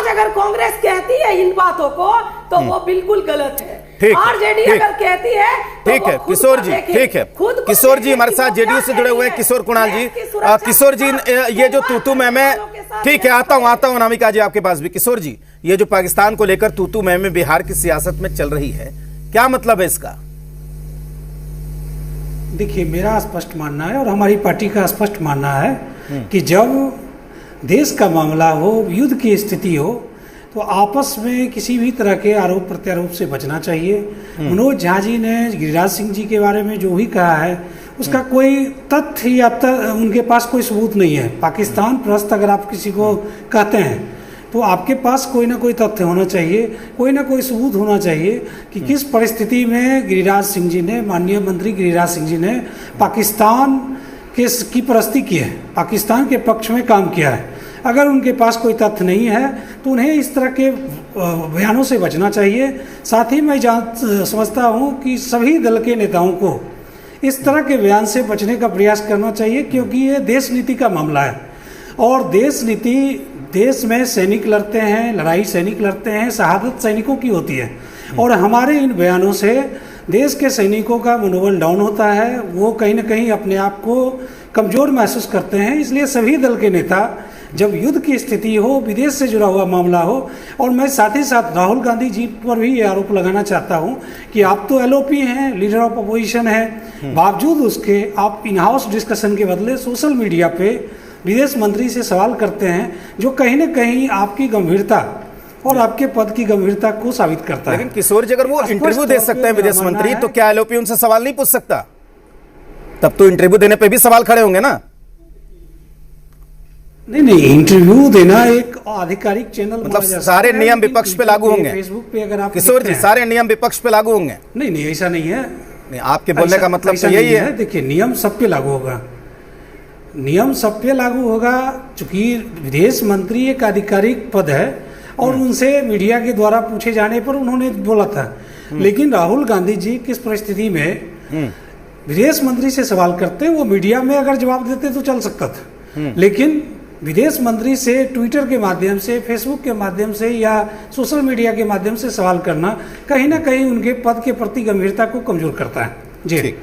आज अगर कांग्रेस कहती है इन बातों को तो वो बिल्कुल गलत है। आरजेडी अगर कहती है तो ठीक है किशोर जी, ठीक है किशोर जी हमारे साथ जेडीयू से जुड़े हुए हैं किशोर कुणाल जी। किशोर जी ये जो तूतू मैं ठीक है आता हूं अनामिका जी आपके पास भी। किशोर जी ये जो पाकिस्तान को लेकर तूतू मैं बिहार की सियासत में चल रही है, क्या मतलब है इसका? देखिए मेरा स्पष्ट मानना है और हमारी पार्टी का स्पष्ट मानना है कि जब देश का मामला हो, युद्ध की स्थिति हो, तो आपस में किसी भी तरह के आरोप प्रत्यारोप से बचना चाहिए। मनोज झा जी ने गिरिराज सिंह जी के बारे में जो भी कहा है उसका कोई तथ्य या उनके पास कोई सबूत नहीं है। पाकिस्तान प्रस्त अगर आप किसी को कहते हैं तो आपके पास कोई ना कोई तथ्य होना चाहिए, कोई ना कोई सबूत होना चाहिए कि किस परिस्थिति में गिरिराज सिंह जी ने, माननीय मंत्री गिरिराज सिंह जी ने पाकिस्तान की परस्ती की है, पाकिस्तान के पक्ष में काम किया है। अगर उनके पास कोई तथ्य नहीं है तो उन्हें इस तरह के बयानों से बचना चाहिए। साथ ही मैं समझता हूँ कि सभी दल के नेताओं को इस तरह के बयान से बचने का प्रयास करना चाहिए, क्योंकि ये देश नीति का मामला है और देश नीति, देश में सैनिक लड़ते हैं, लड़ाई सैनिक लड़ते हैं, शहादत सैनिकों की होती है और हमारे इन बयानों से देश के सैनिकों का मनोबल डाउन होता है, वो कहीं ना कहीं अपने आप को कमज़ोर महसूस करते हैं। इसलिए सभी दल के नेता जब युद्ध की स्थिति हो, विदेश से जुड़ा हुआ मामला हो, और मैं साथ ही साथ राहुल गांधी जी पर भी ये आरोप लगाना चाहता हूँ कि आप तो एलओपी हैं, लीडर ऑफ अपोजिशन है, बावजूद उसके आप इन हाउस डिस्कशन के बदले सोशल मीडिया पे विदेश मंत्री से सवाल करते हैं, जो कहीं ना कहीं आपकी गंभीरता और आपके पद की गंभीरता को साबित करता है। लेकिन किशोर जी अगर वो इंटरव्यू दे सकते हैं विदेश मंत्री, तो क्या एलओपी उनसे सवाल नहीं पूछ सकता? तब तो इंटरव्यू देने पे भी सवाल खड़े होंगे ना? नहीं, इंटरव्यू देना एक आधिकारिक चैनल, मतलब सारे नियम विपक्ष पे लागू होंगे? फेसबुक पे अगर आप किशोर जी सारे नियम विपक्ष पे लागू होंगे? नहीं, ऐसा नहीं है। नहीं, आपके बोलने का मतलब तो यही है। देखिए नियम सब पे लागू होगा, नियम सब पे लागू होगा, चूंकि विदेश मंत्री एक आधिकारिक पद है और उनसे मीडिया के द्वारा पूछे जाने पर उन्होंने बोला था। लेकिन राहुल गांधी जी किस परिस्थिति में विदेश मंत्री से सवाल करते, वो मीडिया में अगर जवाब देते तो चल सकता था, लेकिन विदेश मंत्री से ट्विटर के माध्यम से, फेसबुक के माध्यम से या सोशल मीडिया के माध्यम से सवाल करना कहीं ना कहीं उनके पद के प्रति गंभीरता को कमजोर करता है। जी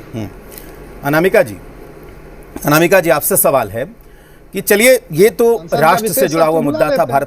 अनामिका जी आपसे सवाल है कि चलिए ये तो राष्ट्र से जुड़ा हुआ मुद्दा था, भारत